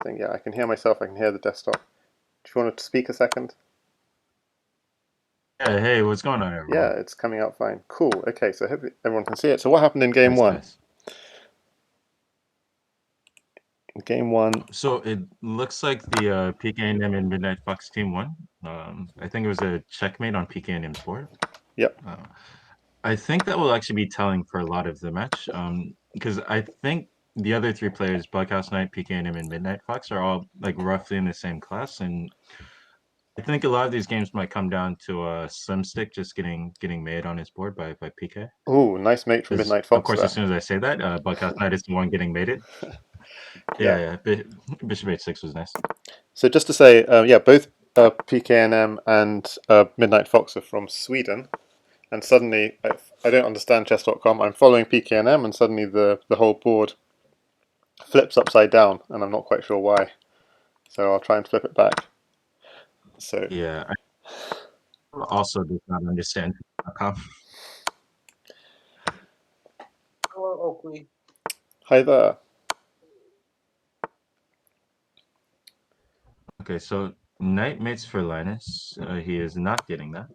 thing. Yeah, I can hear myself. I can hear the desktop. Do you want to speak a second? Yeah, hey, what's going on, everyone? Yeah, it's coming out fine. Cool. Okay, so hopefully everyone can see it. So what happened in game Nice, one? nice. In game one, So it looks like the PKNM and Midnight Fox team won. I think it was a checkmate on PKNM's board. yep. Uh, I think that will actually be telling for a lot of the match, because I think the other three players, BughouseKnight, PKNM, and Midnight Fox, are all like roughly in the same class, and I think a lot of these games might come down to Slimstick just getting made on his board by PK. Ooh, nice mate from Because Midnight of Fox course, as there. soon as I say that, BughouseKnight is the one getting mated. Yeah. Yeah, Bishop H6 was nice. So just to say, yeah, both PKNM and Midnight Fox are from Sweden, and suddenly I don't understand chess.com. I'm following PKNM, and suddenly the whole board flips upside down, and I'm not quite sure why. So I'll try and flip it back. So Yeah, I also did not understand. Hello, Oakley. hi there. Okay, so knight mates for Linus. He is not getting that.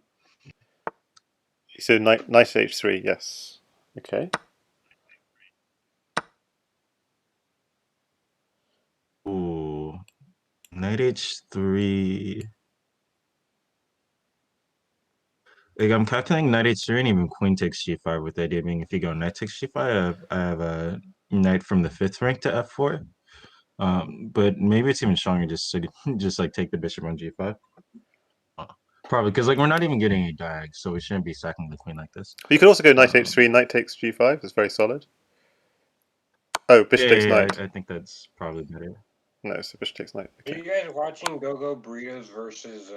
So knight h3, yes. Okay. Ooh, knight h3. Like I'm calculating knight h3 and even queen takes g5 with the idea being if you go knight takes g5, I have a knight from the 5th rank to f4. But maybe it's even stronger just to just like take the bishop on g5. Probably because like we're not even getting a diag, so we shouldn't be sacking the queen like this. You could also go knight Um, h3, knight takes g5. It's very solid. Oh, bishop takes yeah, knight. I think that's probably better. No, so bishop takes knight. Are Okay. you guys watching GoGoBurritos versus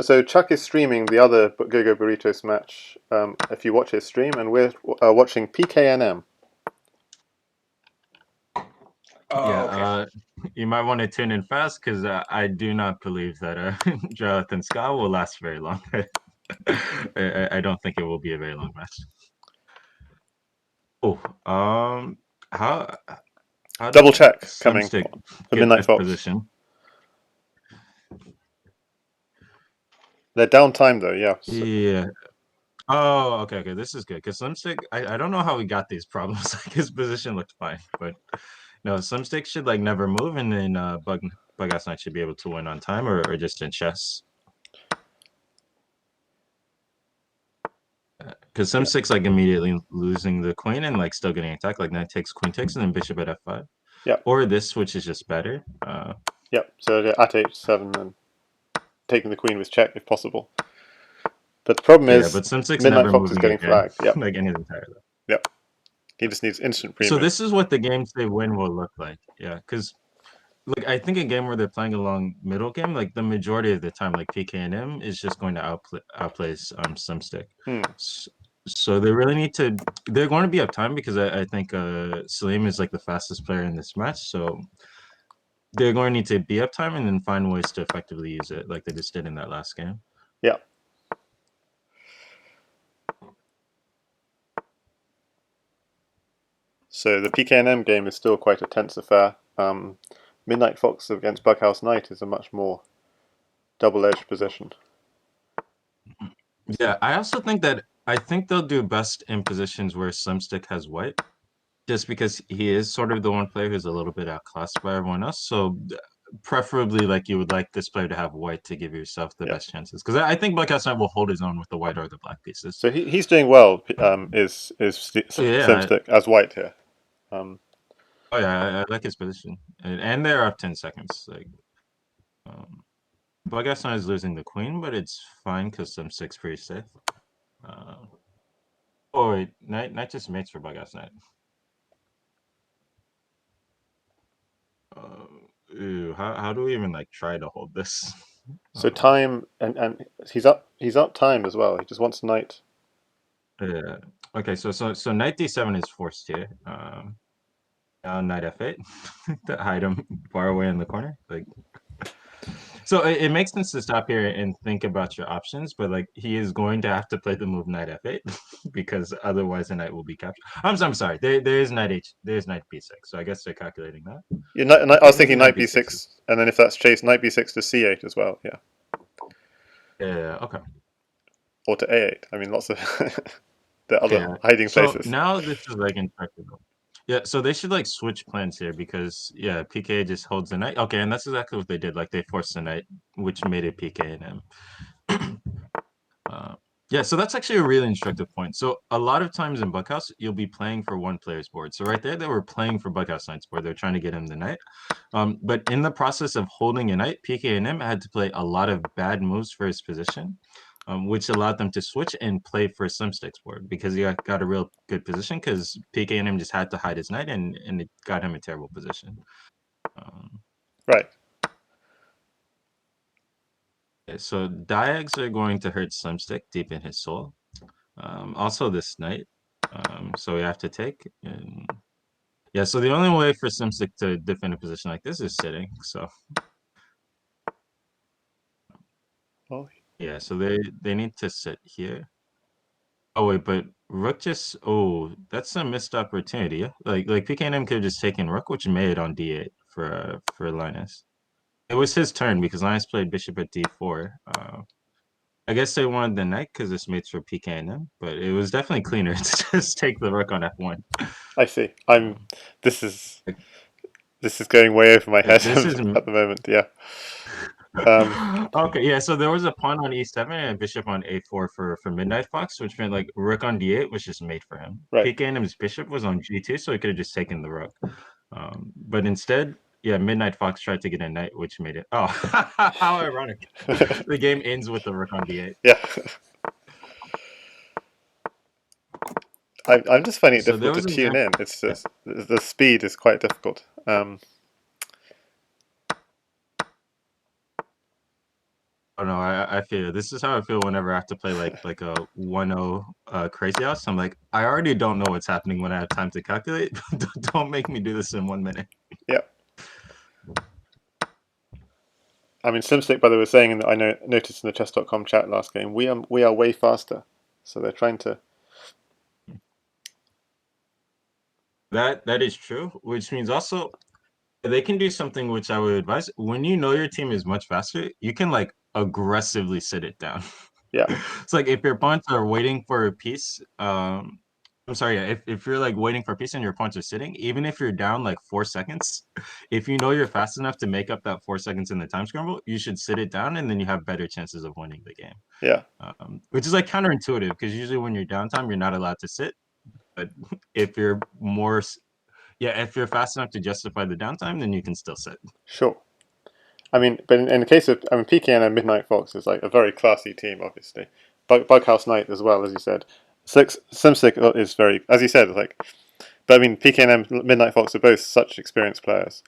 So Chuck is streaming the other GoGoBurritos match. If you watch his stream, and we're watching PKNM. Yeah, Oh, okay. you might want to tune in fast because I do not believe that Jonathan Scott will last very long. I don't think it will be a very long match. Oh, how how Double did check coming Slmctk for get Midnight this Fox. position? They're down time though, yeah. So, Yeah. Oh, okay. This is good because Slmctk. I don't know how he got these problems. Like his position looked fine, but no, Slmctk should like never move, and then Bug-Ass-Knight should be able to win on time or just in chess. Because yeah, Slmctk like immediately losing the queen and like still getting attacked. Like knight takes, queen takes, and then bishop at f5. yeah, Or this, which is just better. yeah. So at h7 and taking the queen with check if possible. But the problem Yeah, is but Slmctk Midnight never Fox is moving getting again, flagged. Yep, like in his entire life. yep. He just needs instant So premium. this is what the games they win will look like. Yeah, because like I think a game where they're playing a long middle game, like the majority of the time, like PKNM is just going to outplay Slmctk. Hmm. So they really need to. They're going to be up time because I think Salim is like the fastest player in this match. So they're going to need to be uptime and then find ways to effectively use it, like they just did in that last game. Yeah. So the PKNM game is still quite a tense affair. Midnight Fox against Bughouse-Knight is a much more double-edged position. Yeah, I also think that I think they'll do best in positions where Slmctk has white, just because he is sort of the one player who's a little bit outclassed by everyone else. So preferably, like you would like this player to have white to give yourself the Yeah. best chances. Because I think Black Knight will hold his own with the white or the black pieces. So he's doing well. Is Yeah, Slimstick as white here? oh yeah, I like his position, and they're up 10 seconds. Like, um, Black Knight is losing the queen, but it's fine because Slmct's pretty safe. Uh, oh wait, Knight just mates for Black Knight. Ew, how do we even like try to hold this? So time and he's up time as well. He just wants knight. Yeah. Okay, so knight d7 is forced here. Now knight f8 to hide him far away in the corner. Like So it makes sense to stop here and think about your options, but like he is going to have to play the move knight f8 because otherwise the knight will be captured. I'm sorry. There is knight b6. So I guess they're calculating that. Yeah, I was thinking knight b6 b6, and then if that's chased, knight b6 to c8 as well. Yeah. Yeah. Okay. Or to a8. I mean, lots of the other Yeah. hiding So places. now this is like intractable. Yeah, so they should like switch plans here because yeah, PK just holds the knight. Okay, and that's exactly what they did. Like they forced the knight, which made it PKnm. Yeah, so that's actually a really instructive point. So a lot of times in Bughouse, you'll be playing for one player's board. So right there, they were playing for BughouseKnight's board. They're trying to get him the knight. But in the process of holding a knight, pknm had to play a lot of bad moves for his position, which allowed them to switch and play for Slmctk-'s board because he got a real good position because pknm just had to hide his knight and it got him a terrible position. Right. So diags are going to hurt Slmctk deep in his soul. Also this knight. So we have to take. And yeah, so the only way for Slmctk to defend a position like this is sitting. So Well, yeah, so they need to sit here. Oh wait, but rook just that's a missed opportunity. Like pknm could have just taken rook, which made on d8 for Linus. It was his turn because Linus played bishop at d4. I guess they wanted the knight because this mates for pknm, but it was definitely cleaner to just take the rook on f1. I see. This is going way over my head This is at the moment. Yeah. okay, yeah. So there was a pawn on e7 and a bishop on a4 for MidnightFox, which meant like rook on d8 was just made for him. Right. pknm's bishop was on g2, so he could have just taken the rook. But instead, yeah, MidnightFox tried to get a knight, which made it. Oh, how ironic! The game ends with the rook on d8. Yeah. I'm just finding it So there difficult to was an tune in. It's just the speed is quite difficult. Oh no, I feel this is how I feel whenever I have to play like a 1-0 crazy house. I'm like, I already don't know what's happening when I have time to calculate. Don't make me do this in 1 minute. Yeah. I mean, Slmctk, by the way, was saying, and I noticed in the chess.com chat last game, we are way faster. So they're trying to. That is true, which means also they can do something which I would advise. When you know your team is much faster, you can like aggressively sit it down. Yeah. It's like if your opponents are waiting for a piece, I'm sorry, yeah, if you're like waiting for a piece and your opponents are sitting, even if you're down like 4 seconds, if you know you're fast enough to make up that 4 seconds in the time scramble, you should sit it down and then you have better chances of winning the game. Yeah. Which is like counterintuitive because usually when you're downtime, you're not allowed to sit. But if you're more if you're fast enough to justify the downtime, then you can still sit. Sure. I mean, but in the case of, PKnm-MidnightFox is like a very classy team, obviously. BughouseKnight as well, as you said. Slmctk is very, as you said, like. But I mean, PKnm-MidnightFox are both such experienced players.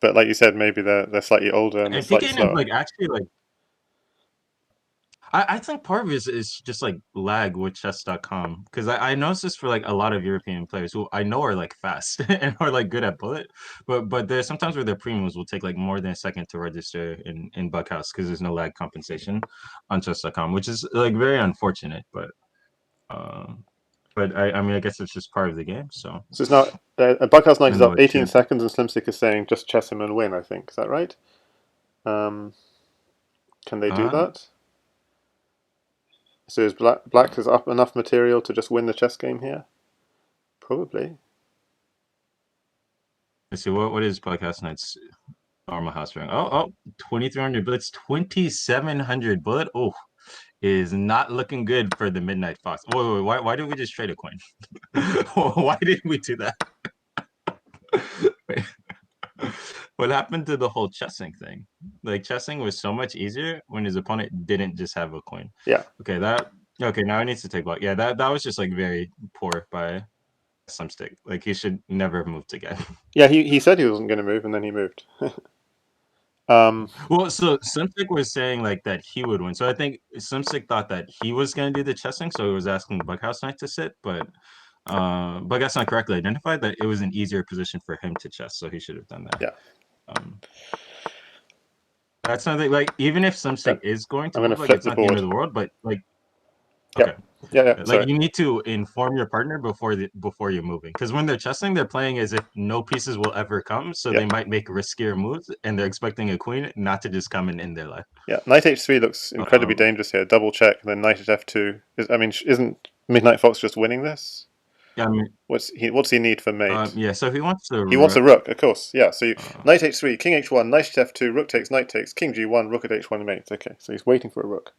But like you said, maybe they're slightly older and they're And slightly PKN is slower. like actually like I think part of it is just like lag with chess.com because I noticed this for like a lot of European players who I know are like fast and are like good at bullet, but there's sometimes where their premiums will take like more than a second to register in Bughouse because there's no lag compensation on chess.com, which is like very unfortunate. But I mean I guess it's just part of the game. So it's now BughouseKnight even is though up it 18 should. seconds, and Slmctk is saying just chess him and win. I think, is that right? Can they do that? So is Black has up enough material to just win the chess game here? Probably. Let's see what is BughouseKnight's normal house rank. 2300 bullets, 2700 bullet. Oh, is not looking good for the MidnightFox. Wait, why did we just trade a coin? Why did we do that? Wait. What happened to the whole chessing thing? Like chessing was so much easier when his opponent didn't just have a coin. Yeah. Okay, now he needs to take Black. Yeah, that was just like very poor by Slmctk. Like he should never have moved again. Yeah, he said he wasn't going to move, and then he moved. Well, so Slmctk was saying like that he would win. So I think Slmctk thought that he was going to do the chessing, so he was asking BughouseKnight to sit, but BughouseKnight correctly identified that it was an easier position for him to chess, so he should have done that. Yeah. That's something like even if Slmctk is going to I'm gonna move, like flip it's the not the end board. of the world, but like Yep. okay. Yeah, Like sorry. you need to inform your partner before you're moving, because when they're chessing, they're playing as if no pieces will ever come, so Yeah. they might make riskier moves, and they're expecting a queen not to just come in their life. Yeah, knight h3 looks incredibly dangerous here. Double check, and then knight at f2. Isn't MidnightFox just winning this? Yeah, I mean, What's he need for mate? yeah. So if he wants to, He wants a rook, of course. Yeah. So uh, knight h3, king h1, knight at f2, rook takes, knight takes, king g1, rook at h1 mate. Okay, so he's waiting for a rook.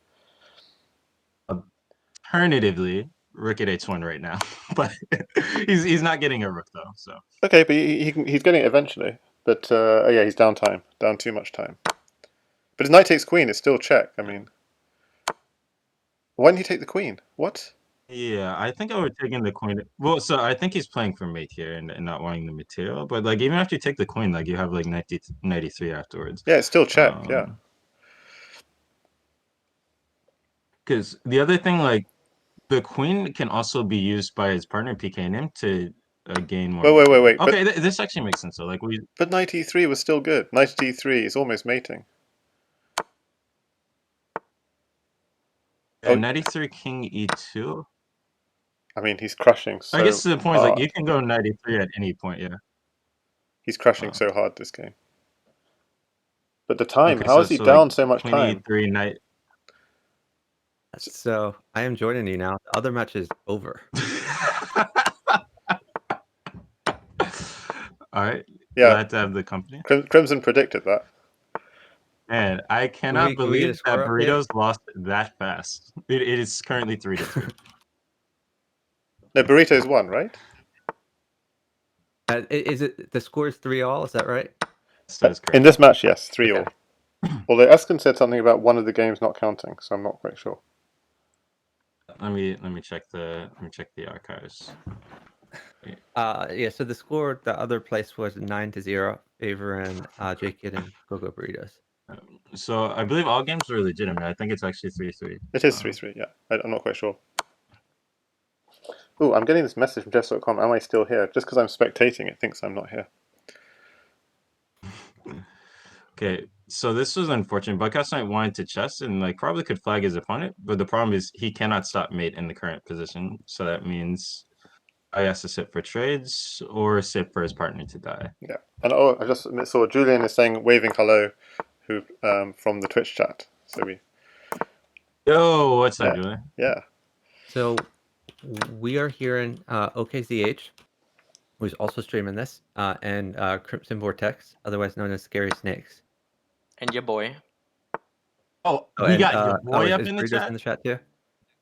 alternatively, rook at h1 right now, but he's not getting a rook though. So Okay, but he's getting it eventually. But oh yeah, he's down time, down too much time. But his knight takes queen, it's still check. I mean, why didn't he take the queen? What? yeah, I think I would take in the queen. Well, so I think he's playing for mate here and not wanting the material. But like even after you take the queen, like you have like 93 afterwards. Yeah, it's still check. Yeah. Because the other thing, like the queen can also be used by his partner PKnm to gain more. Wait. Okay, this actually makes sense. So like But knight e3 was still good. Knight d3 is almost mating. Oh, 93 king e2. I mean, he's crushing so I guess the point hard. is like you can go 93 at any point. Yeah. He's crushing so hard this game. But the time, Okay, how is he down so much queen time? e3 knight. So I am joining you now. The other match is over. All right. Yeah. Glad to have the company. Crimson predicted that. And I cannot Can we get a believe that score Burritos lost that fast. It is currently 3-3. No, Burritos won, right? Is it the score is 3-3? Is that right? That is correct. In this match, yes, 3-3. Okay. Although Eskin said something about one of the games not counting, so I'm not quite sure. Let me check the archives. Yeah. So the score, the other place was 9-0, favoring J-Kid and GoGoBurritos. So I believe all games are legitimate. I think it's actually 3-3. It is 3-3. Yeah, I'm not quite sure. Oh, I'm getting this message from chess.com. Am I still here? Just because I'm spectating, it thinks I'm not here. Okay, so this was unfortunate. BughouseKnight wanted to chess and like probably could flag his opponent, but the problem is he cannot stop mate in the current position. So that means I has to sit for trades or sit for his partner to die. Yeah, and I just saw Julian is saying waving hello, who from the Twitch chat. So we. Yo, what's up, Julian? Yeah. So we are hearing OKZH, who's also streaming this, and crimsonvortex, otherwise known as scarysnakes. And your boy. Oh, we got your boy up is in the Burritos chat? in the chat too?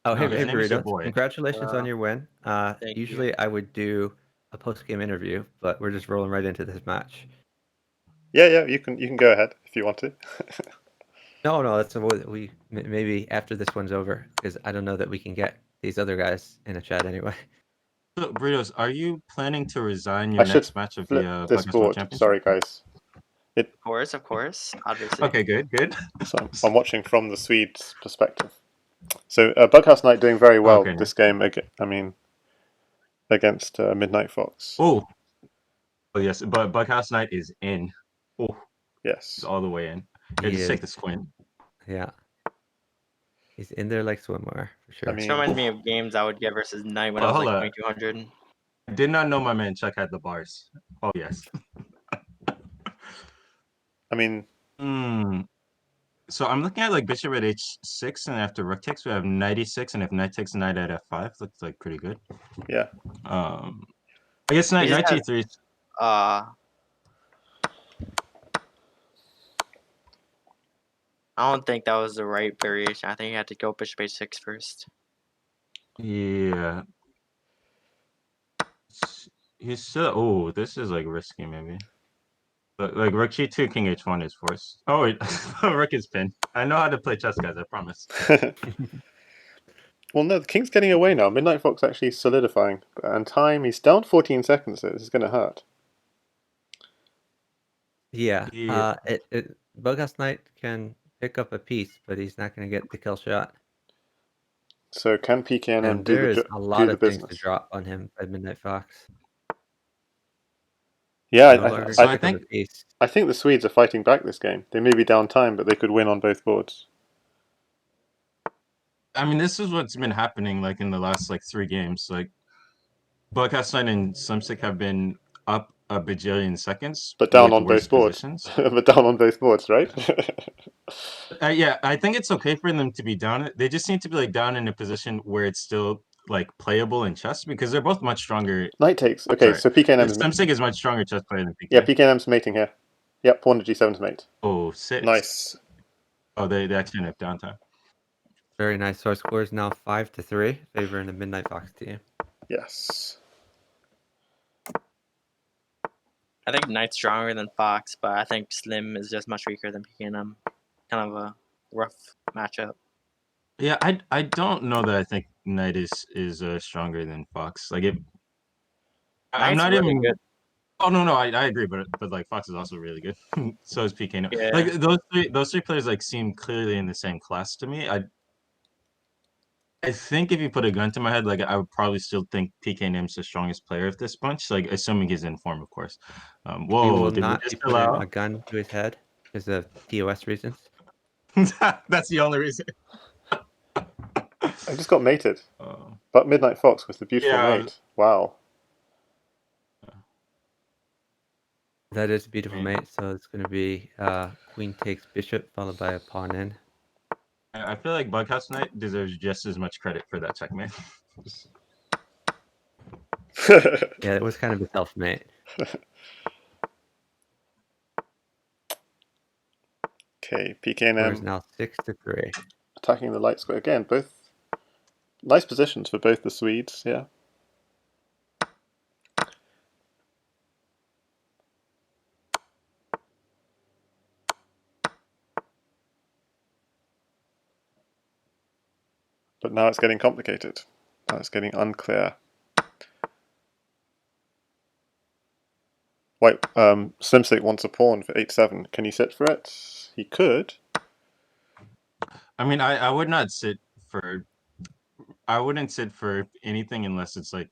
Oh, No, hey his name is your Burritos. boy. Congratulations on your win. Thank Usually I would do a post-game interview, but we're just rolling right into this match. Yeah, you can go ahead if you want to. No, that's what we maybe after this one's over, because I don't know that we can get these other guys in a chat anyway. So, Burritos, are you planning to resign your next match of the this Podcast board. Championship? Sorry, guys. Of course, obviously. Okay, good. So I'm watching from the Swedes' perspective. So BughouseKnight doing very well this game. Against MidnightFox. Oh, yes, but BughouseKnight is in. Oh, yes, he's all the way in. Yeah, just take this queen. Yeah, he's in there like swimwear for sure. I mean, This reminds me of games I would get versus Knight when I was like 2200. I did not know my man Chuck had the bars. Oh yes. I mean, so I'm looking at like bishop at h6, and after rook takes, we have knight e6, and if knight takes knight at f5, looks like pretty good. Yeah. I guess knight g3. I don't think that was the right variation. I think you had to go bishop h6 first. Yeah. He's still. Oh, this is like risky, maybe. But like rook g2, king h1 is forced. Oh wait, rook is pinned. I know how to play chess, guys. I promise. Well, no, the king's getting away now. MidnightFox actually solidifying, and time he's down 14 seconds. So this is going to hurt. Yeah. BughouseKnight can pick up a piece, but he's not going to get the kill shot. So can PKNM do there is a lot of things to business? drop on him by MidnightFox. Yeah, No longer So I check on think- the piece. I think the Swedes are fighting back this game. They may be down time, but they could win on both boards. I mean, this is what's been happening like in the last like 3 games. Like BughouseKnight and Slmctk have been up a bajillion seconds, But down with on worse both boards. positions. But down on both boards, right? Yeah, I think it's okay for them to be down. They just need to be like down in a position where it's still like playable in chess, because they're both much stronger. Knight takes. Okay, Sorry. so PKNM's Slmctk is much stronger chess player than PK. yeah, PKNM's mating here. Yep, pawn to G7's mate. Oh, 6. Nice. Oh, they actually have downtime. Very nice. So our score is now 5-3, favoring the MidnightFox team. Yes. I think Knight's stronger than Fox, but I think Slim is just much weaker than PKNM. Kind of a rough matchup. Yeah, I don't know that I think Knight is stronger than Fox. Like it. I'm Knight's not really even. good. Oh no, I agree, but like Fox is also really good. So is PK. Yeah. Like those three players like seem clearly in the same class to me. I think if you put a gun to my head, like I would probably still think PKNM's the strongest player of this bunch. Like assuming he's in form, of course. He Whoa, will did we not just be putting allow? a gun to his head because of TOS reasons. That's the only reason. I just got mated. Oh. But MidnightFox with the beautiful Yeah. mate. Wow. That is a beautiful Right. mate. So it's going to be queen takes bishop followed by a pawn in. I feel like BughouseKnight deserves just as much credit for that checkmate. Yeah, it was kind of a self-mate. Okay, Score is PKNM now 6-3. attacking the light square again. Both nice positions for both the Swedes. Yeah. But now it's getting complicated. Now it's getting unclear. White Slmctk wants a pawn for h7. Can he sit for it? He could. I mean, I would not sit for. I wouldn't sit for anything unless it's like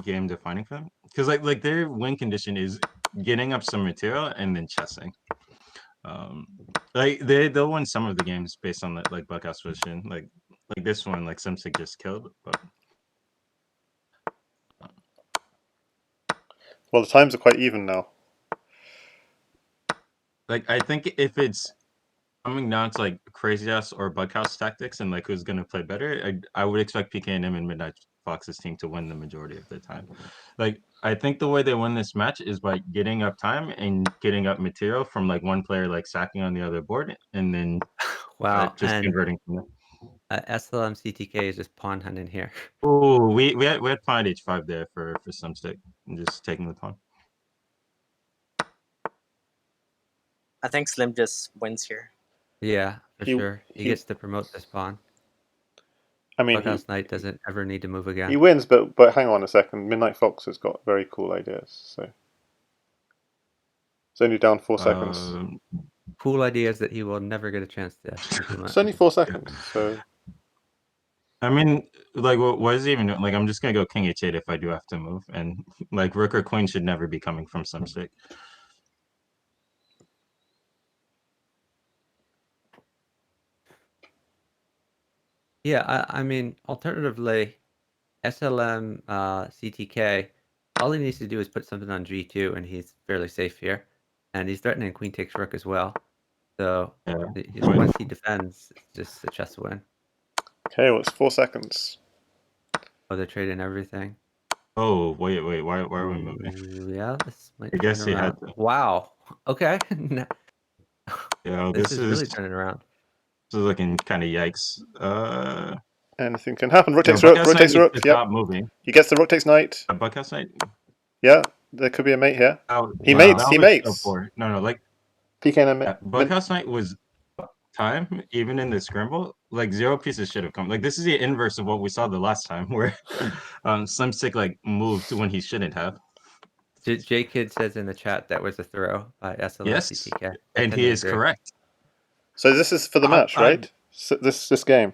game defining for them, because like their win condition is getting up some material and then chessing. Like they'll win some of the games based on like Buckhouse position. Like this one, like Slmctk just killed. But Well, the times are quite even now. like I think if it's coming down to like crazy ass or Bughouse tactics and like who's gonna play better, I would expect PKNM and MidnightFox's team to win the majority of the time. Like I think the way they win this match is by getting up time and getting up material from like one player like sacking on the other board and then Wow, just and converting from there. Slmctk is just pawn hunting here. Oh, we had pawn h5 there for Slmctk and just taking the pawn. I think Slim just wins here. Yeah, for He- sure. He he- gets to promote this pawn. I mean, BughouseKnight doesn't ever need to move again. he wins, but hang on a second. MidnightFox has got very cool ideas. So it's only down 4 seconds. Cool idea is that he will never get a chance to implement. It's only 4 seconds. So I mean, like, what is he even doing? Like, I'm just gonna go king h8 if I do have to move, and like rook or queen should never be coming from Slmctk. Yeah, I mean, alternatively, CTK, all he needs to do is put something on g2, and he's fairly safe here. And he's threatening queen takes rook as well. So Yeah. once he defends, it's just a chess win. okay, well it's 4 seconds. Oh, they're trading everything. Oh, wait, why are we moving? Ooh, yeah, this might I guess turn he had around. to. Wow. Okay. Yeah, this this is really turning around. This is looking kind of yikes. Anything can happen. Rook No, takes rook. BughouseKnight Rook takes needs rook. to Yep. stop moving. He gets the rook takes knight. BughouseKnight. Yeah, there could be a mate here. Oh, He wow, mates. that He was mates. so poor. No, like PKNM. BughouseKnight was time even in the scramble. Like 0 pieces should have come. Like this is the inverse of what we saw the last time, where Slmctk like moved when he shouldn't have. J-Kid says in the chat that was a throw by Slmctk. Yes, I and tend he to is agree. correct. So this is for the match, I- right? So this game.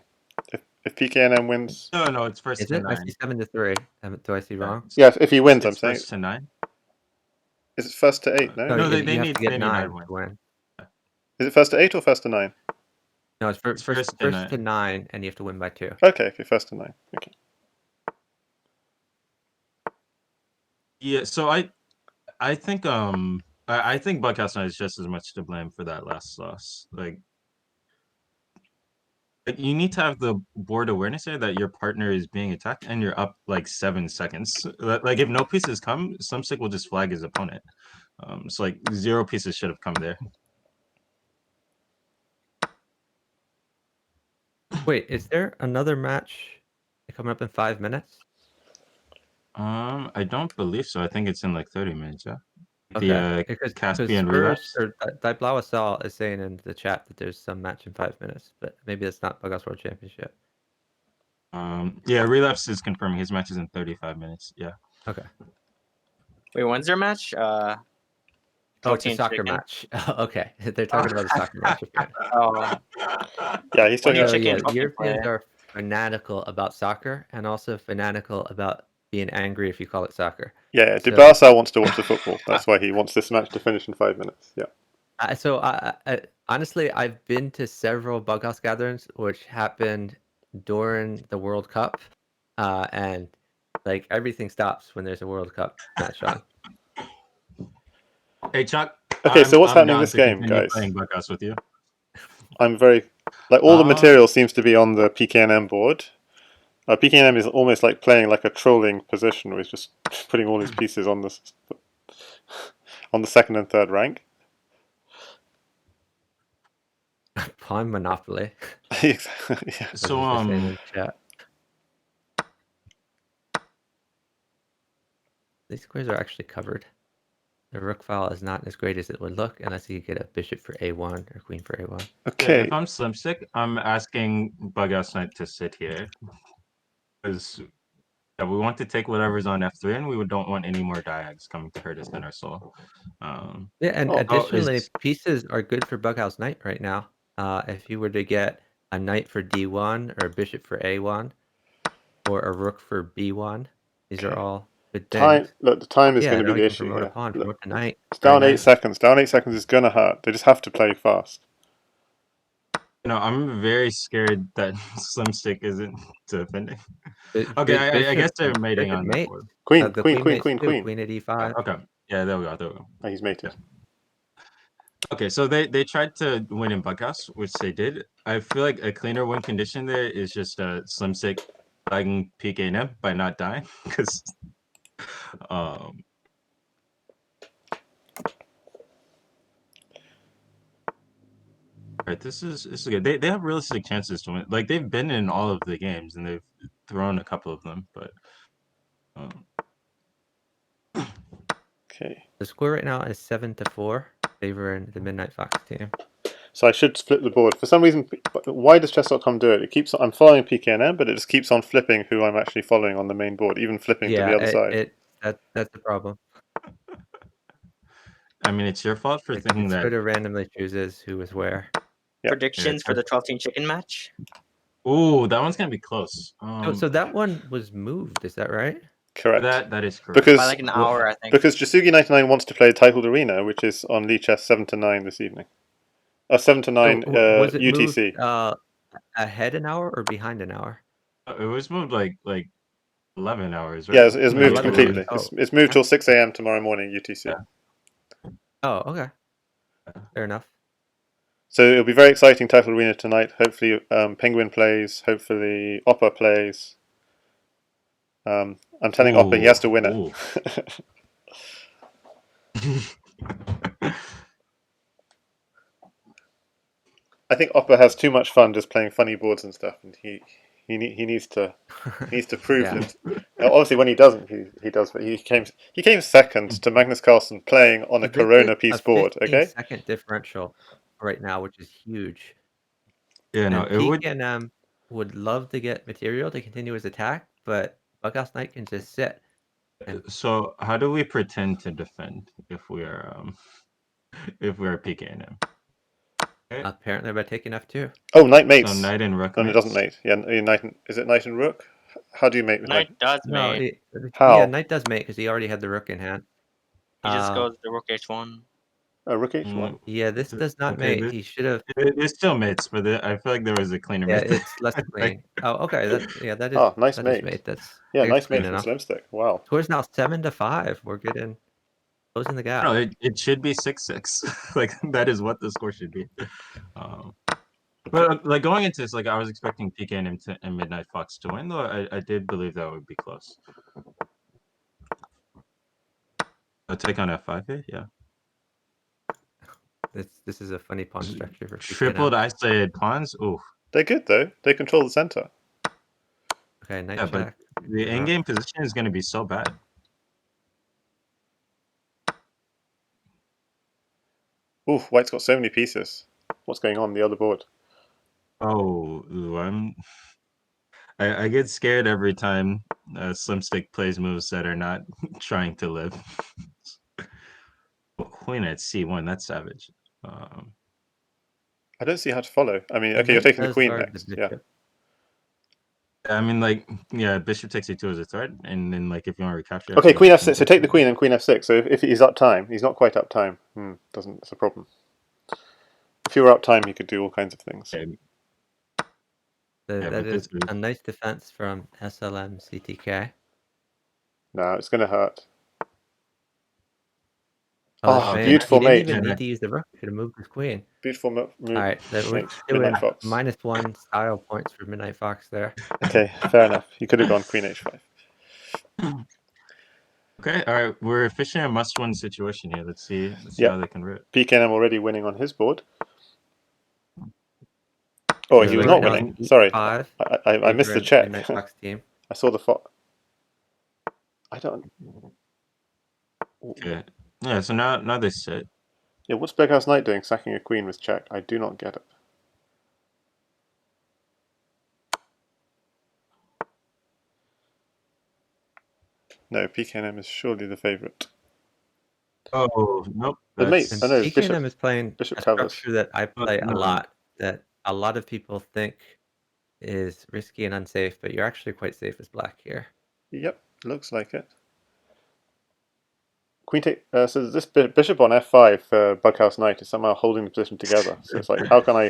If PKNM wins, No, it's first Is to it? I 9. see 7-3. Do I see wrong? yeah. If he wins, I'm It's saying first to 9. Is it first to 8? No. No, No, you, they you have need- to get they need 9 9 to win. Is it first to 8 or first to 9? No, it's It's first to 9, and you have to win by 2. Okay, first to 9. Okay. Yeah, so I think I think BughouseKnight is just as much to blame for that last loss. Like you need to have the board awareness there that your partner is being attacked and you're up like 7 seconds. Like if no pieces come, Slmctk will just flag his opponent. So like 0 pieces should have come there. Wait, is there another match coming up in 5 minutes? I don't believe so. I think it's in like 30 minutes, yeah. Okay, The because Caspian Spurs relapse. or Blauasal is saying in the chat that there's some match in 5 minutes, but maybe it's not Bughouse World Championship. Yeah, relapse is confirming his match is in 35 minutes. Yeah. Okay. Wait, when's their match? Oh, it's a Protein soccer chicken. match. Okay, they're talking about the soccer match again. Oh, Yeah, he's When talking you about. check in Yeah, trophy Europeans play. are fanatical about soccer and also fanatical about being angry if you call it soccer. Yeah, So- Debasar wants to watch the football. That's why he wants this match to finish in 5 minutes. Yeah. Honestly, I've been to several Bughouse gatherings which happened during the World Cup, and like everything stops when there's a World Cup match on. Hey Chuck. Okay, so what's I'm happening down this to game, continue guys? playing Buckhouse with you. I'm very like all the material seems to be on the PKNM board. PKNM is almost like playing like a trolling position, where he's just putting all his pieces on the second and third rank. Pawn Monopoly. Yeah. So What is this saying in the chat? These squares are actually covered. The rook file is not as great as it would look unless you get a bishop for a1 or queen for a1. yeah, Okay. if I'm Slmctk, I'm asking BughouseKnight to sit here. Because we want to take whatever's on f3 and we don't want any more diags coming to hurt us in our soul. Yeah, and Oh, additionally, pieces are good for Bughouse Knight right now. If you were to get a knight for d1 or a bishop for a1 or a rook for b1, these are all good things. Look, the time is Yeah, going to now be we the can issue promote a here. pawn, Look, promote a knight. it's down Very 8 nice. seconds. Down 8 seconds is going to hurt. They just have to play fast. You know, I'm very scared that Slmctk isn't defending. Bi- Okay, bi- I guess they're bishop mating on the mate. board. Queen, The queen, mates queen, too, queen. Queen at e5. Okay, yeah, there we go. Oh, he's mated. Okay, so they tried to win in Buckhouse, which they did. I feel like a cleaner win condition there is just Slmctk flagging pknm by not dying, because right, this is good. They have realistic chances to win. Like they've been in all of the games and they've thrown a couple of them, but Okay. The score right now is 7-4, favoring the MidnightFox team. So I should flip the board. For some reason, why does chess.com do it? It keeps. I'm following PKNM, but it just keeps on flipping who I'm actually following on the main board, even flipping to the other side. That's the problem. I mean, it's your fault for thinking that. Twitter randomly chooses who is where. Yeah. Predictions for the 12-team chicken match? Oh, that one's gonna be close. So that one was moved, is that right? Correct. That is correct. Because By like an hour, I think. because Jasugi99 wants to play Titled Arena, which is on Lee Chess 7 to 9 this evening. 7 to 9 Was it UTC. moved, ahead an hour or behind an hour? It was moved like 11 hours, right? Yeah, it's moved 11 completely. hours. It's moved till 6 a.m. tomorrow morning UTC. Yeah. Oh, okay. Fair enough. So it'll be very exciting Title Arena tonight. Hopefully Penguin plays. Hopefully Oppa plays. I'm telling Oppa he has to win it. I think Oppa has too much fun just playing funny boards and stuff, and he needs to prove Yeah. it. Obviously, when he doesn't, he does. But he came second to Magnus Carlsen playing on a So this Corona is piece board. Okay. 15-second differential right now, which is huge. Yeah, no, And it would. PKNM would love to get material to continue his attack, but Bughouse-Knight can just sit. So how do we pretend to defend if we are PKNM? Okay. Apparently by taking f2. Oh, knight mates. So knight and rook. No, it doesn't mate. Yeah, is it knight and rook? How do you mate with knight? Knight does No, mate. How? yeah, knight does mate because he already had the rook in hand. He just Uh, goes the rook h1. Rook h1. Yeah, this does not Okay, mate. He should have. It still mates, but I feel like there was a cleaner Yeah, mate. it's less clean. Oh, okay. That is. Oh, nice that is mate. mate. That's Yeah, there's nice clean mate from enough. Slmctk. Wow. Score's now 7-5. We're getting closing the gap. No, it should be 6-6. Like that is what the score should be. But like going into this, like I was expecting PKNM and MidnightFox to win, though I did believe that would be close. A take on f5 here, yeah. This is a funny pawn structure for Tripled PKNM. isolated pawns. Ooh. They're good though. They control the center. Okay, knight Yeah, but check. the in-game position is going to be so bad. Oof, white's got so many pieces. What's going on the other board? Oh, ooh, I get scared every time Slmctk plays moves that are not trying to live. Well, queen at c1, that's savage. I don't see how to follow. I mean, The okay, you're knight taking the does queen guard the next. Yeah. bishop. I mean, like, yeah, bishop takes e2 as a threat, and then, like, if you want to recapture... Okay, queen f6. So take the queen and queen f6. So if he's up time, he's not quite up time. It's a problem. If you were up time, you could do all kinds of things. Okay. That is a nice defense from Slmctk. No, it's going to hurt. Oh, man, beautiful he mate. didn't even need to use the rook. Should have moved his queen. Beautiful move. All right, we're doing MidnightFox. -1 style points for MidnightFox there. Okay, fair enough. You could have gone queen h5. Okay, all right, we're officially in a must-win situation here. Let's see how they convert. PKNM already winning on his board. Oh, he was Right not now, winning. Sorry, 5, I missed the check. MidnightFox team. I saw the I don't. Okay, yeah. So now they sit. Yeah, what's BughouseKnight doing, sacking a queen with check? I do not get it. No, PKNM is surely the favourite. Oh nope. The mate. And I know. PKNM is playing Bishop a covers. structure that I play a no. lot, that a lot of people think is risky and unsafe, but you're actually quite safe as black here. Yep, looks like it. Queen take. So this bishop on f5 for BughouseKnight is somehow holding the position together. So it's like, how can I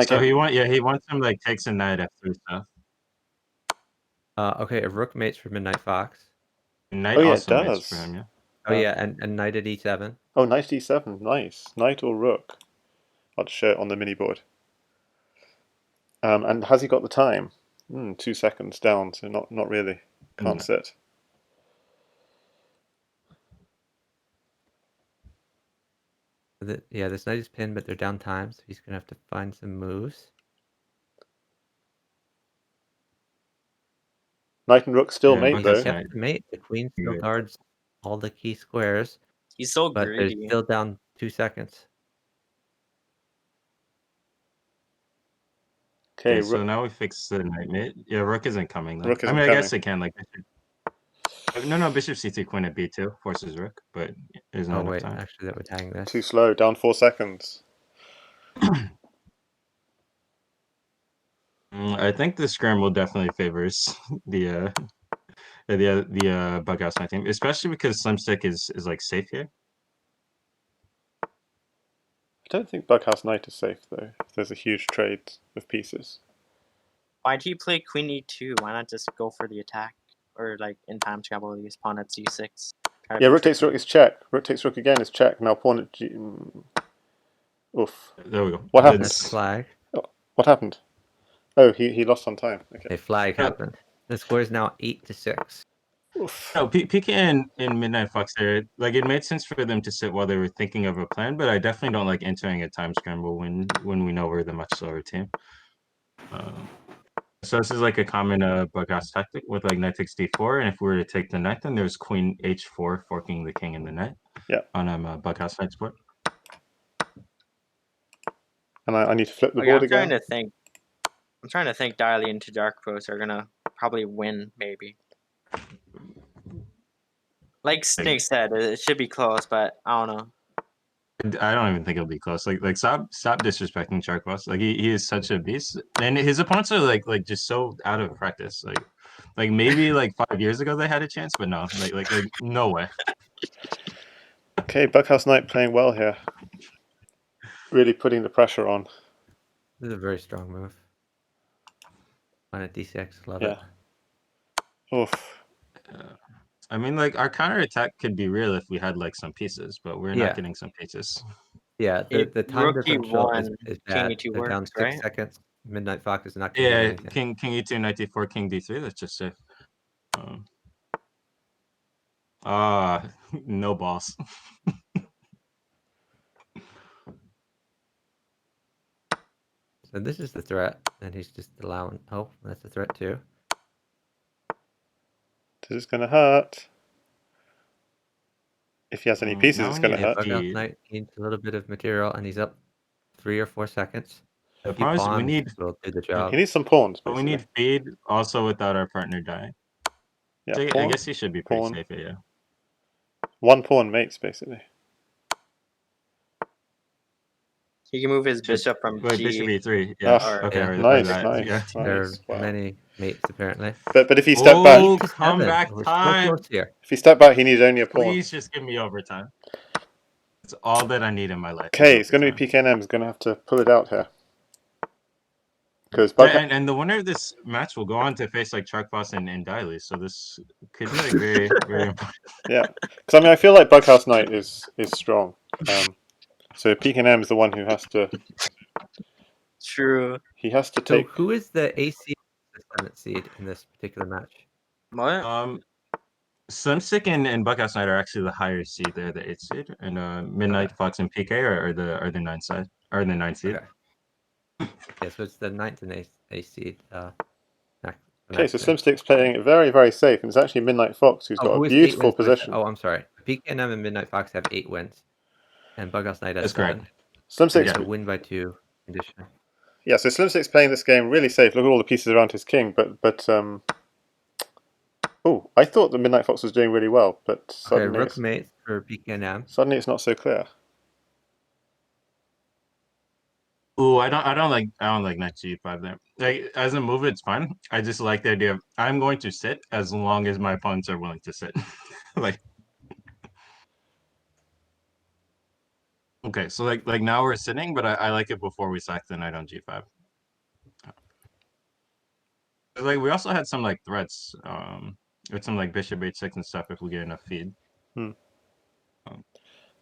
So get? he wants him like takes a knight f3 stuff. Okay, a rook mates for MidnightFox. Knight Oh yeah, it also mates does. for him, yeah. Oh yeah, and knight at e7. Oh, knight d7, nice. Knight or rook. I'll just show it on the mini board. And has he got the time? 2 seconds down, so not really. Can't sit. Yeah, this knight is pinned, but they're down time, so he's gonna have to find some moves. Knight and rook still Yeah, mate He though. kept the mate. The queen still Yeah. guards all the key squares, He's so but they're greedy. still down 2 seconds. Okay, So now we fix the knight mate. Yeah, rook isn't coming though. Rook isn't I mean, I guess coming. it can like no bishop c3 queen at b2 forces rook, but there's not Oh enough wait, time. actually that would hang this. too slow. Down 4 seconds. I think the scramble definitely favors the BughouseKnight team, especially because Slmctk is like safe here. I don't think BughouseKnight is safe though. If there's a huge trade of pieces. Why'd he play queen e2? Why not just go for the attack? Or like in time scramble use pawn at c6? Yeah, rook takes rook is check. Rook takes rook again is check. Now pawn at g. Oof. There we go. What happened? That's flag. What happened? Oh, he lost on time. Okay. A flag happened. The score is now 8-6. Oof. No, PK and MidnightFox there, like it made sense for them to sit while they were thinking of a plan, but I definitely don't like entering a time scramble when we know we're the much slower team. So this is like a common Bughouse tactic with like knight takes d4, and if we were to take the knight, then there's queen h4 forking the king and the knight. Yeah. On BughouseKnight's board. And I need to flip the Okay, board I'm again. trying to think Darley into Dark Pros are gonna probably win, maybe. Like Snake said, it should be close, but I don't know. I don't even think it'll be close. Like stop disrespecting Charkos. Like he is such a beast, and his opponents are like just so out of practice. Like maybe like 5 years ago they had a chance, but no, like no way. Okay, BughouseKnight playing well here. Really putting the pressure on. This is a very strong move. On a d6, love Yeah. it. Oof. I mean, like, our counterattack could be real if we had, like, some pieces, but we're Yeah. not getting some pieces. Yeah, the time Rook differential E1, is King bad. E2 They're down works, 6 right? seconds. Midnight Fox is not going to Yeah, get anything. King E2, Knight D4, King D3, that's just safe. No balls. So this is the threat, and he's just allowing... Oh, that's a threat too. This is going to hurt. If he has any pieces, now it's we going to need hurt. BughouseKnight needs a little bit of material, and he's up 3 or 4 seconds. The A few problem is we pawns need, will do the Yeah, job. he needs some pawns, but we basically. need feed also without our partner dying. Yeah, So I pawn, guess he should be pretty pawn. safe, yeah. One pawn mates, basically. He can move his bishop from Wait, G. bishop E3, yeah. Ah, okay, yeah. or nice, that, nice, yeah. There nice. are Wow. many mates, apparently. But if he stepped back, 8 to 7. Comeback We're so time! close here. if he stepped back, he needs only a pawn. Please just give me overtime. It's all that I need in my life. Okay, it's going to be PKNM. Is going to have to pull it out here. Because And the winner of this match will go on to face like Charkboss and Diley, so this could be like very very important. Yeah, because I mean, I feel like BughouseKnight is strong. So PKNM is the one who has to. True. He has to So take. who is the AC, the 7th seed in this particular match? What? Slmctk and BughouseKnight are actually the higher seed. They're the 8th seed, and MidnightFox and PK are the 9th side, or the 9th seed. Okay. Yeah, so it's the 9th and 8th seed. Okay, so Slmctk playing it very, very safe, and it's actually MidnightFox who's got who a is 8 beautiful wins position. Oh, I'm sorry. PKNM and Midnight Fox have 8 wins, and BughouseKnight has That's 7. correct. Slmctk, Yeah. So win by 2 condition. yeah. So Slmctk playing this game really safe. Look at all the pieces around his king, but oh, I thought the MidnightFox was doing really well, but Okay, suddenly rook mate for PKNM. it's not so clear. Ooh, I don't like knight g5 there. Like as a move, it's fine. I just like the idea of I'm going to sit as long as my opponents are willing to sit. Like, okay, so like now we're sitting, but I like it before we sack the knight on g5. Like we also had some like threats, with some like bishop h6 and stuff if we get enough feed.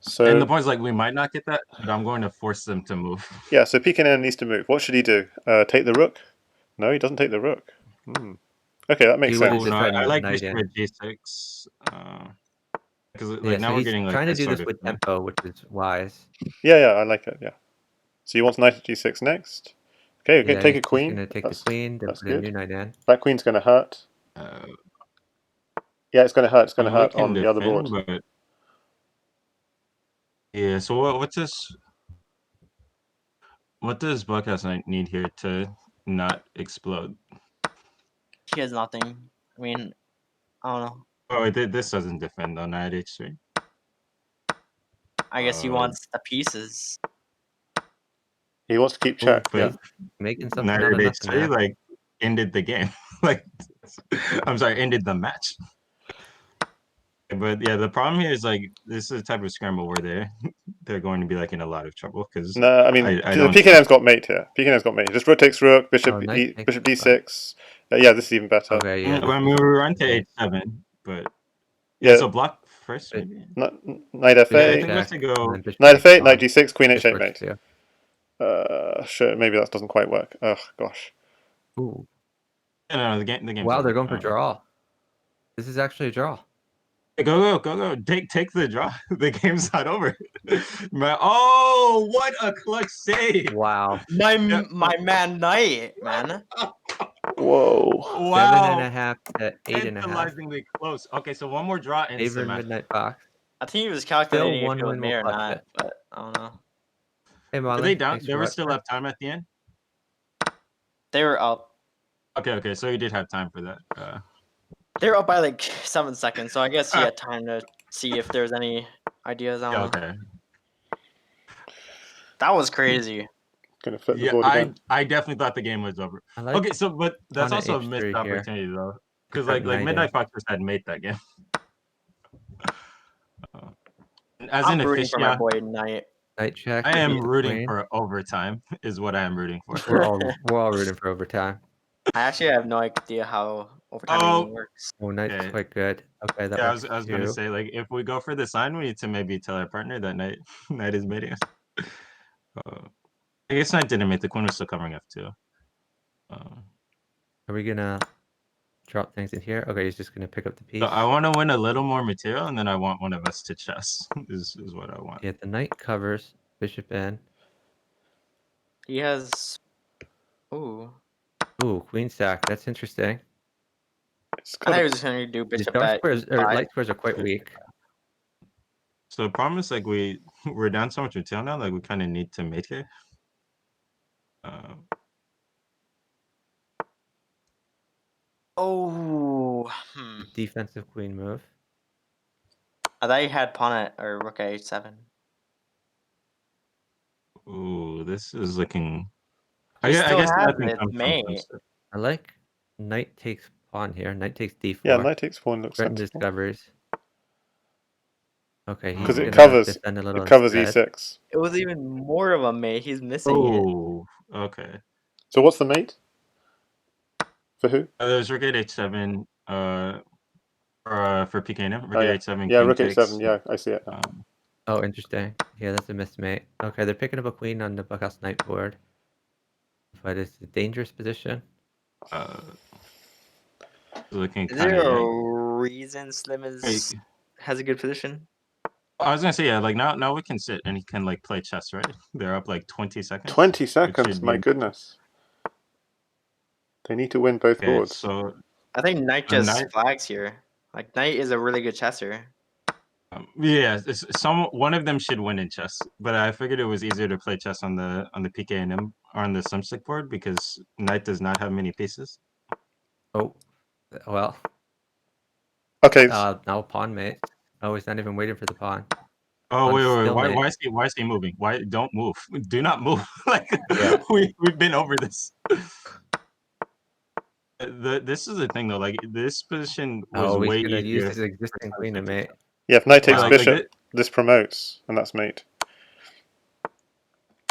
So and the point is like we might not get that, but I'm going to force them to move. yeah, so PKNM needs to move. What should he do? Take the rook? No, he doesn't take the rook. Okay, that makes He sense. wouldn't No, I defend like knight bishop in. at g6. Because like Yeah, now so we're he's getting like trying to this do sort this of with tempo, which is wise. Yeah, I like it. Yeah. So you want knight at g6 next? Okay, we're going Yeah, to take a he's queen. going to take That's, the queen, then that's put a good. new knight in. That queen's going to hurt. Yeah, it's going to hurt. It's going to hurt on the other board. But... Yeah. So what does BughouseKnight need here to not explode? He has nothing. I mean, I don't know. Oh, this doesn't defend on knight h3. I guess he wants the pieces. He wants to keep check. But Yeah. Making something knight out of at nothing h3 there. like ended the game. Like, I'm sorry, ended the match. But yeah, the problem here is like this is a type of scramble where they're going to be like in a lot of trouble because No, I mean I the don't. PKNM's got mate here. PKNM's got mate. Just rook takes rook, bishop bishop d6. Yeah, this is even better. Okay, yeah. I mean, we run to h7, but Yeah. So block first, maybe. Knight f8. Yeah, I think we have to go. Knight f8, knight g6, queen h8 mate. Sure, maybe that doesn't quite work. Ugh, gosh. Ooh. No, the game. Wow, they're going for draw. This is actually a draw. Go. Take the draw. The game's not over. Oh, what a clutch save! Wow. My man knight, man. Whoa. Wow. 7.5 to 8.5. Tantalizingly close. Okay, so one more draw and Favor MidnightFox. I think he was calculating Still if it was one me or will not, it. but I don't know. Hey, Molly. Were they down? Thanks They for were watching. still up time at the end? They were up. Okay, so you did have time for that. They were up by like 7 seconds, so I guess he had time to see if there's any ideas. I don't know. Okay. That was crazy. Gonna flip the board again. I definitely thought the game was over. Like Okay, so but that's also a missed H3 opportunity though, because Got like knight in. MidnightFox just had mate that game. As I'm an rooting for my official, boy Knight. Knight check. I beat am the rooting queen. for overtime. Is what I am rooting for. We're all rooting for overtime. I actually have no idea how overtime Oh. even works. Oh, Knight's Okay. quite good. Okay, that Yeah, works I was gonna too. say, like, if we go for the sign, we need to maybe tell our partner that Knight is mating us. I guess Knight didn't mate. The queen was still covering f2. Are we gonna drop things in here? Okay, he's just gonna pick up the piece. So I want to win a little more material, and then I want one of us to chess. Is what I want. Yeah, the knight covers bishop in. He has. Ooh. Ooh, queen stack. That's interesting. It's I got thought he a, was just gonna do The bishop dark at squares or e5. light squares are quite weak. So the problem is, like, we're down so much material now, like we kind of need to mate here. Oh. Defensive queen move. I thought he had pawn at or rook at h7. Ooh, this is looking. He I still guess has nothing it, comes from mate. Sunset. I like knight takes pawn here. Knight takes d4. yeah, knight takes pawn looks Threaten sensible. discoveries. Okay, he's Because gonna it covers defend a little it covers instead. e6. It was even more of a mate. He's missing it. Oh, okay. So what's the mate? For who? There's rook 8 h7. For PKNM, rook Oh, yeah. 8 h7. Yeah, Queen rook takes. h7. Yeah, I see it now. Oh, interesting. Yeah, that's a mismate. Okay, they're picking up a queen on the Bughouse Knight board. But it's a dangerous position. Looking Is kind there of. a reason Slim has a good position? I was gonna say, yeah, like now we can sit and he can like play chess, right? They're up like 20 seconds. 20 seconds, should my be- goodness. They need to win both Okay, boards. so I think Knight just Knight- flags here. Like Knight is a really good chesser. yeah, one of them should win in chess, but I figured it was easier to play chess on the PKNM or on the Slmctk board because Knight does not have many pieces. Oh, well. Okay. Now pawn mate. Oh, he's not even waiting for the pawn. Oh, wait, stalemate. why is he moving? Why don't move? Do not move. Like Yeah. we've been over this. This is the thing though, like this position was Oh, he's way gonna use easier. his existing queen to mate. Yeah, if knight takes Like, bishop, this promotes, and that's mate.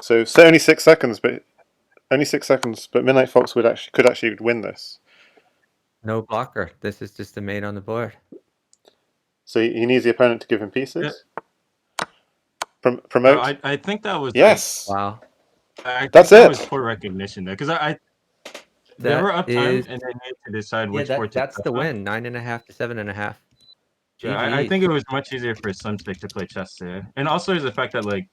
So only 6 seconds, but MidnightFox could actually win this. No blocker. This is just a mate on the board. So he needs the opponent to give him pieces. Promote. No, I think that was yes. Wow. I think That's that it. was poor recognition there because they were up time and they needed to decide which board to that's chess the on. win. 9.5 to 7.5. Yeah, I think it was much easier for Slmctk to play chess there, and also there's the fact that like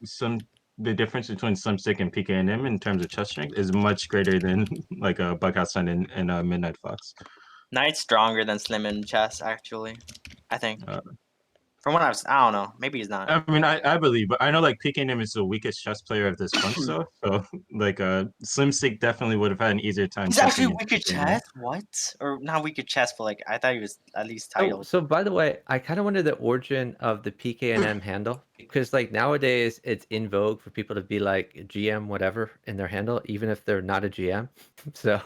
the difference between Slmctk and PKNM in terms of chess strength is much greater than like a BughouseKnight and MidnightFox. Knight's stronger than Slim in chess, actually. I think. From what I don't know. Maybe he's not. I mean, I believe, but I know like PKNM is the weakest chess player of this bunch, so like Slmctk definitely would have had an easier time. He's chessing actually in weak at PKNM. chess? What? Or not weak at chess, but like I thought he was at least titled. So by the way, I kind of wonder the origin of the PKNM handle because like nowadays it's in vogue for people to be like GM whatever in their handle, even if they're not a GM. So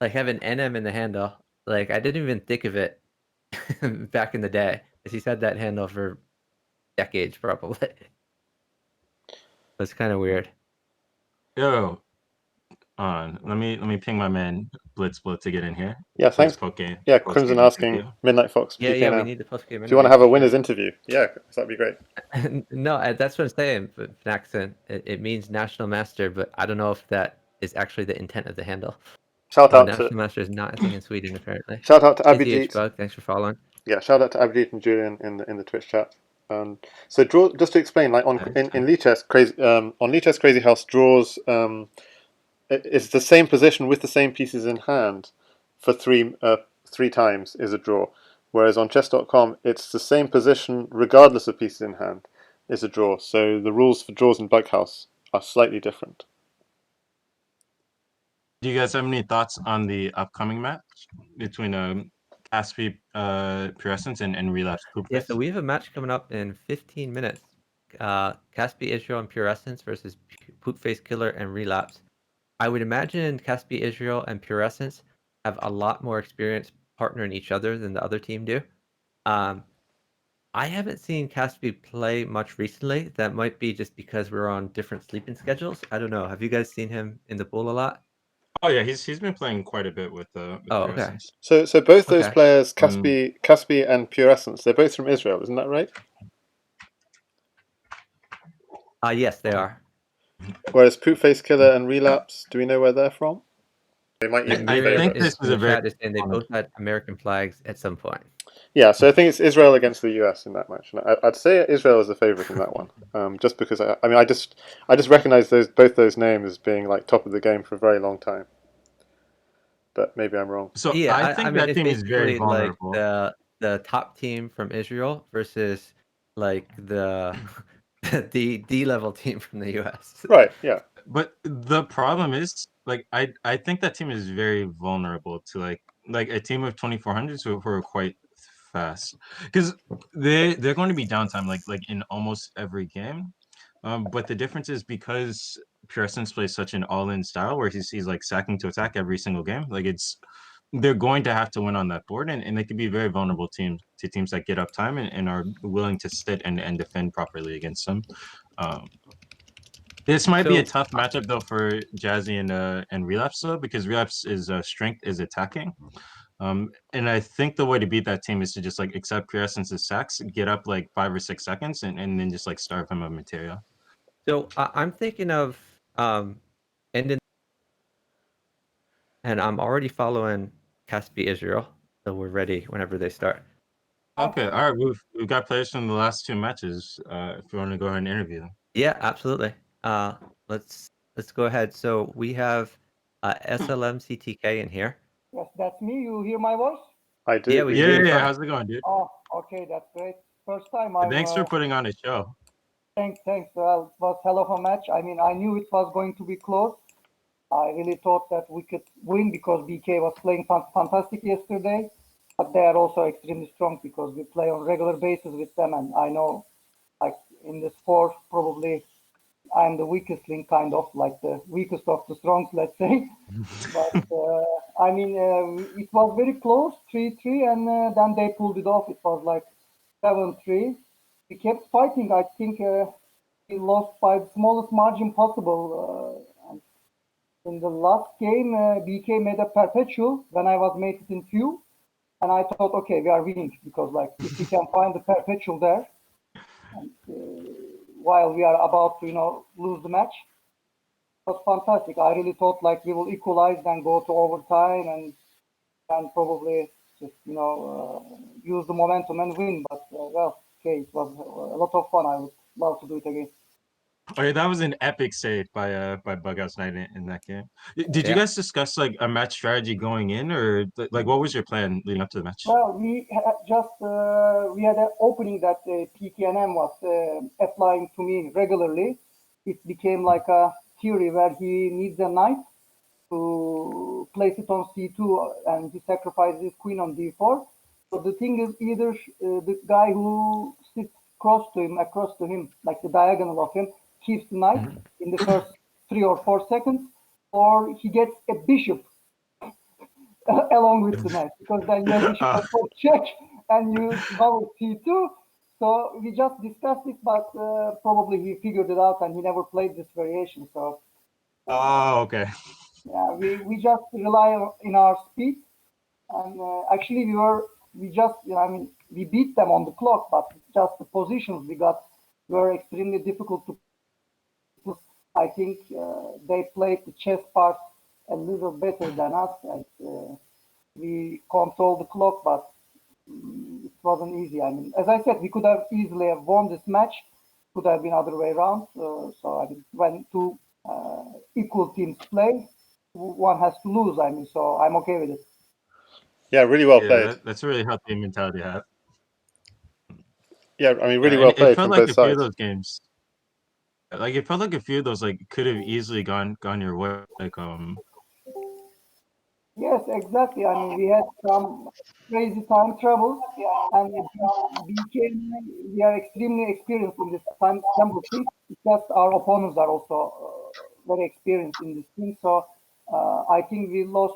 like having NM in the handle, like I didn't even think of it back in the day. Because he's had that handle for decades probably. That's kind of weird. Yo, let me ping my man Blitzblood to get in here. Yeah, thanks. Yeah, Crimson asking MidnightFox. Yeah, we need the post-game. If you want to have a winner's interview, yeah, that'd be great. No, that's what I'm saying. But accent, it means national master, but I don't know if that is actually the intent of the handle. Shout out national to master is not a thing in Sweden apparently. shout out to AZH Abhijit. Bug, thanks for following. Yeah, shout out to Abhijit and Julian in the Twitch chat. So draw, just to explain, like in Lichess Crazy on Lichess Crazy House, draws it's the same position with the same pieces in hand for three times is a draw, whereas on chess.com it's the same position regardless of pieces in hand is a draw. So the rules for draws in Bughouse are slightly different. Do you guys have any thoughts on the upcoming match between Caspi Purescence and Relapse Poop Yeah, Face? so we have a match coming up in 15 minutes. Caspi Israel and Purescence versus Poopface Killer and Relapse. I would imagine Caspi Israel and Purescence have a lot more experience partnering each other than the other team do. I haven't seen Caspi play much recently. That might be just because we're on different sleeping schedules. I don't know. Have you guys seen him in the pool a lot? Oh yeah, he's been playing quite a bit with Oh, Pure okay. Essence. So both those Okay. players, Caspi and Pure Essence, they're both from Israel, isn't that right? Yes, they are. Whereas Poopface Killer and Relapse, do we know where they're from? They might Yeah, even be I Myriad think favourites. this is is in a the very chat is saying they both had American flags at some point. Yeah, so I think it's Israel against the US in that match. And I'd say Israel is the favourite in that one, just because I just recognise both those names as being like top of the game for a very long time. But maybe I'm wrong. So Yeah, I I think mean, that it's team is very basically like vulnerable. the top team from Israel versus like the the D level team from the US. Right? Yeah. But the problem is, like, I think that team is very vulnerable to like a team of 2400s who are quite fast, because they're going to be downtime like in almost every game. But the difference is because Pure Essence plays such an all-in style where he's like sacking to attack every single game. Like they're going to have to win on that board, and they can be very vulnerable teams that get up time and are willing to sit and defend properly against them. Um, this might be a So tough matchup though for Jazzy and Relapse though, because Relapse is strength is attacking. And I think the way to beat that team is to just like accept Pure Essence's sacks, get up like 5 or 6 seconds, and then just like starve him of material. so I'm thinking of ending, and I'm already following Caspi Israel, so we're ready whenever they start. Okay, all right, we've got players from the last two matches. If you want to go ahead and interview them. Yeah, absolutely. Uh, let's go ahead. So we have Slmctk in here. Yes, that's me. You hear my voice? I do. Yeah, we We hear you do. Yeah. fine. How's it going, dude? Oh, okay, that's great. First time I'm. Thanks for putting on a show. Thanks. Well, it was hell of a match. I mean, I knew it was going to be close. I really thought that we could win because BK was playing fantastic yesterday. But they are also extremely strong because we play on regular basis with them, and I know, like in the sport, probably I'm the weakest link, kind of like the weakest of the strong, let's say. But I mean, it was very close, 3-3, and then they pulled it off. It was like 7-3. We kept fighting. I think we lost by the smallest margin possible. And in the last game, BK made a perpetual when I was mated in queue, and I thought, okay, we are winning because like if we can find the perpetual there, and, while we are about to lose the match, it was fantastic. I really thought like we will equalize, then go to overtime, and probably just use the momentum and win. But well, okay, it was a lot of fun. I would love to do it again. Oh yeah, that was an epic save by BughouseKnight in that game. Did you Yeah. guys discuss like a match strategy going in, or like what was your plan leading up to the match? Well, we had an opening that PKNM was applying to me regularly. It became like a theory where he needs a knight to place it on c2 and he sacrifices his queen on d4. So the thing is, either the guy who sits across to him, like the diagonal of him, keeps the knight in the first 3 or 4 seconds, or he gets a bishop along with the knight, because then you have bishop f4 check and you cover c2. So we just discussed it, but probably he figured it out and he never played this variation. So Oh, okay. yeah, we just rely in our speed, and actually I mean, we beat them on the clock, but just the positions we got were extremely difficult to. I think they played the chess part a little better than us, and we controlled the clock, but it wasn't easy. I mean, as I said, we could have easily have won this match. Could have been other way around. So I mean, when two equal teams play, one has to lose. I mean, so I'm okay with it. Yeah, really well Yeah, played. that's a really healthy mentality to have. Yeah, I mean, really Yeah, well and it played felt from like both a few of sides. those games. Like it felt like a few of those like could have easily gone your way. Like Yes, exactly. I mean, we had some crazy time travel, and we are extremely experienced in this time travel thing. It's just our opponents are also very experienced in this thing. So I think we lost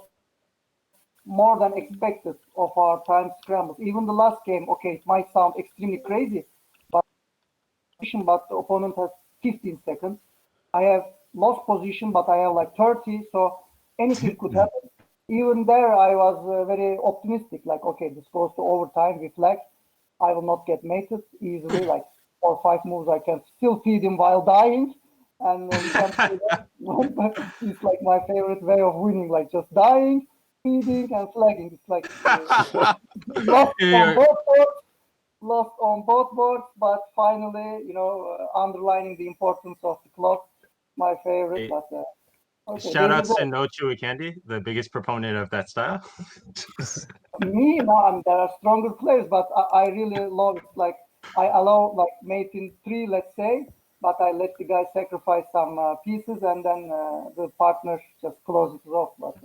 more than expected of our time scrambles. Even the last game, okay, it might sound extremely crazy, but the opponent has 15 seconds. I have lost position, but I have like 30, so anything could happen. Even there, I was very optimistic, like, okay, this goes to overtime, we flag. I will not get mated easily, like 4 or 5 moves, I can still feed him while dying. And we can play that. It's like my favorite way of winning, like just dying, feeding, and flagging. It's like lost on both boards, but finally, underlining the importance of the clock, my favorite. Hey, But okay, shout outs to No Chewy Candy, the biggest proponent of that style. me, no, I mean, there are stronger players, but I really love it. Like I allow like mate in 3, let's say, but I let the guy sacrifice some pieces, and then the partner just closes it off. But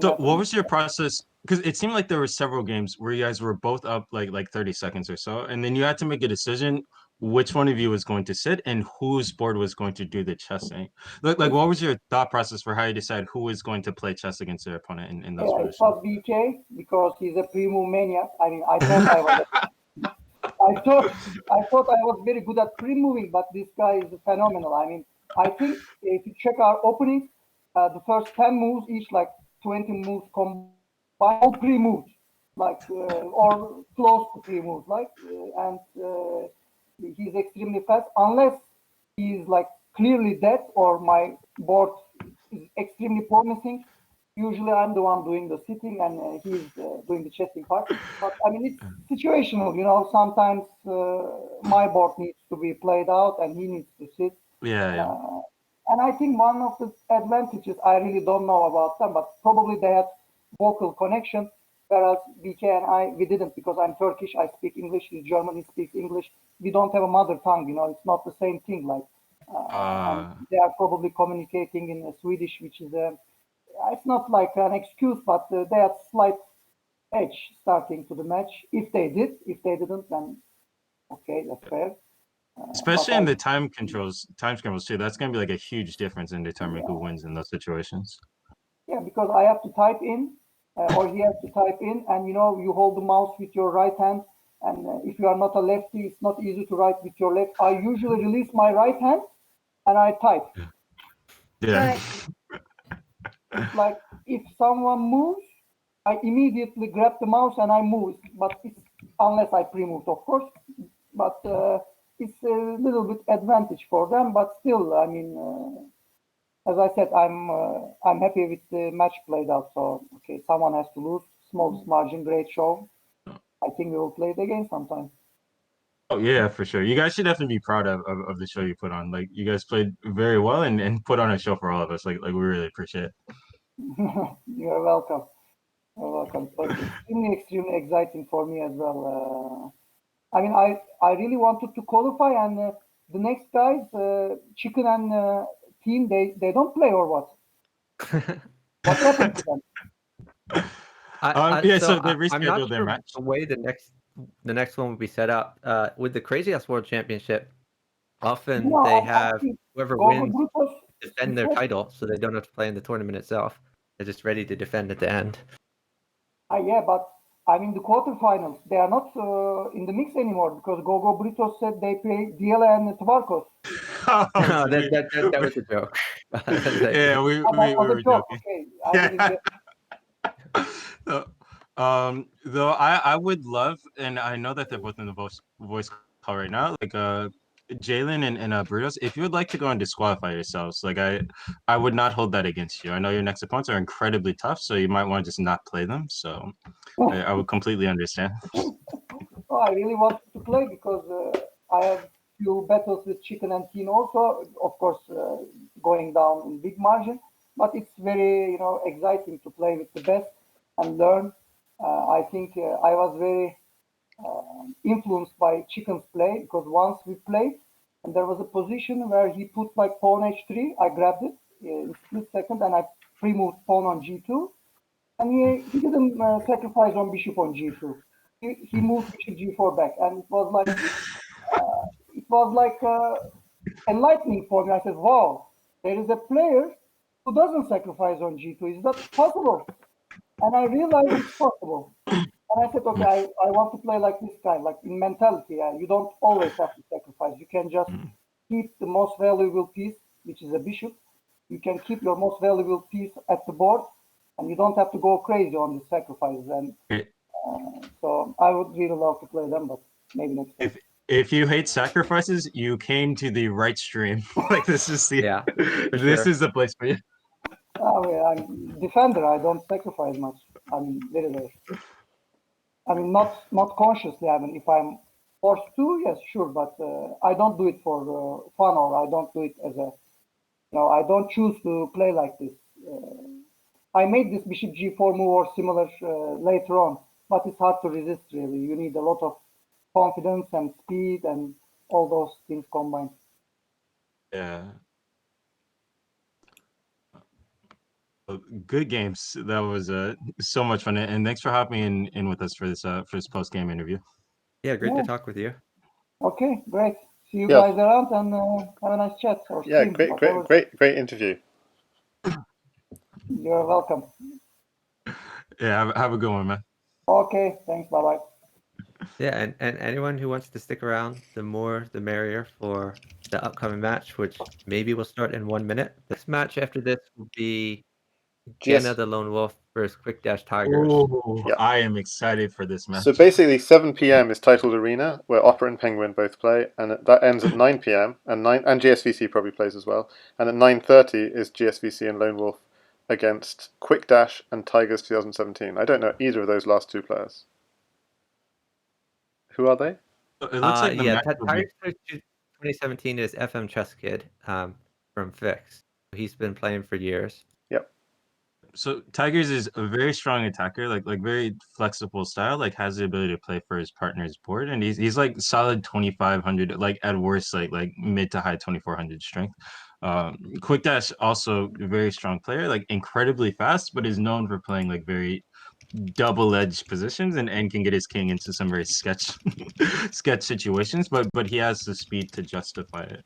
so what was your process? Because it seemed like there were several games where you guys were both up like 30 seconds or so, and then you had to make a decision which one of you was going to sit and whose board was going to do the chessing. Like what was your thought process for how you decide who is going to play chess against their opponent in those it positions? was BK because he's a pre-move maniac. I mean, I thought I was. I thought I was very good at pre-moving, but this guy is phenomenal. I mean, I think if you check our openings, the first 10 moves, each like 20 moves combined, all pre-moves, like or close to pre-moves, like, and he's extremely fast. Unless he's like clearly dead or my board is extremely promising. Usually I'm the one doing the sitting and he's doing the chessing part. But I mean, it's situational, sometimes my board needs to be played out and he needs to sit. Yeah. And I think one of the advantages, I really don't know about them, but probably they had vocal connection, whereas BK and I, we didn't, because I'm Turkish, I speak English, he's German, he speaks English. We don't have a mother tongue, it's not the same thing. Like, and they are probably communicating in Swedish, which is it's not like an excuse, but they had slight edge starting to the match. If they didn't, then okay, that's fair. Especially in the time scrambles too. That's going to be like a huge difference in determining who wins in those situations. Yeah, because I have to type in, or he has to type in, and you hold the mouse with your right hand, and if you are not a lefty, it's not easy to write with your left. I usually release my right hand, and I type. Yeah. It's like if someone moves, I immediately grab the mouse and I move. But it's unless I pre-moved, of course. But it's a little bit advantage for them. But still, I mean, as I said, I'm happy with the match played out. So okay, someone has to lose. Smallest margin, great show. I think we will play it again sometime. Oh yeah, for sure. You guys should definitely be proud of the show you put on. Like you guys played very well and put on a show for all of us. Like we really appreciate it. You're welcome. You're welcome. So it's extremely exciting for me as well. I mean, I really wanted to qualify, and the next guys, Chicken and Team, they don't play or what? What happened to them? So they rescheduled I'm not their sure match. the way the next one will be set up. With the Crazy Ass World Championship, often they have whoever wins defend their title, so they don't have to play in the tournament itself. They're just ready to defend at the end. Yeah, but I mean the quarterfinals, they are not in the mix anymore because GoGoBurritos said they play Diela and Tvarkos. No, that was a joke. Yeah, we were joking. Okay, I didn't get... Though I would love, and I know that they're both in the voice call right now, like Jalen and Burritos, if you would like to go and disqualify yourselves, like I would not hold that against you. I know your next opponents are incredibly tough, so you might want to just not play them. So I would completely understand. Oh, I really wanted to play because I have few battles with Chicken and Teen also, of course, going down in big margin, but it's very exciting to play with the best and learn. I think I was very influenced by Chicken's play because once we played and there was a position where he put like pawn h3, I grabbed it in split second and I pre-moved pawn on g2, and he didn't sacrifice on bishop on g2. He moved bishop g4 back, and it was like enlightening for me. I said, wow, there is a player who doesn't sacrifice on g2. Is that possible? And I realized it's possible. And I said, okay, I want to play like this guy. Like in mentality, you don't always have to sacrifice. You can just keep the most valuable piece, which is a bishop. You can keep your most valuable piece at the board, and you don't have to go crazy on the sacrifices. And so I would really love to play them, but maybe next time. If you hate sacrifices, you came to the right stream. Like this is the this is the place for you. I mean, I'm defender. I don't sacrifice much. I mean, very rare. I mean, not consciously. I mean, if I'm forced to, yes, sure, but I don't do it for fun, or I don't do it as a, I don't choose to play like this. I made this bishop g4 move or similar later on, but it's hard to resist. Really, you need a lot of confidence and speed and all those things combined. Yeah. Good games. That was so much fun, and thanks for hopping in with us for this post game interview. Yeah, great to talk with you. Okay, great. See you guys around, and have a nice chat or stream. Great interview. You're welcome. Yeah, have a good one, man. Okay, thanks. Bye bye. Yeah, and anyone who wants to stick around, the more the merrier for the upcoming match, which maybe will start in 1 minute. This match after this will be Jenna the Lone Wolf versus Quick Dash Tigers. Oh, I am excited for this match. So basically, 7 p.m. is Titled Arena, where Opera and Penguin both play, and that ends at 9 p.m. and GSVC probably plays as well. And at 9:30 is GSVC and Lone Wolf against Quick Dash and Tigers 2017. I don't know either of those last two players. Who are they? It looks like the match Tigers 2017 is FM Chess Kid from Fix. He's been playing for years. Yep. So Tigers is a very strong attacker, like very flexible style, like has the ability to play for his partner's board, and he's like solid 2500, like at worst like mid to high 2400 strength. Quick Dash also a very strong player, like incredibly fast, but is known for playing like very double-edged positions and can get his king into some very sketch situations, but he has the speed to justify it.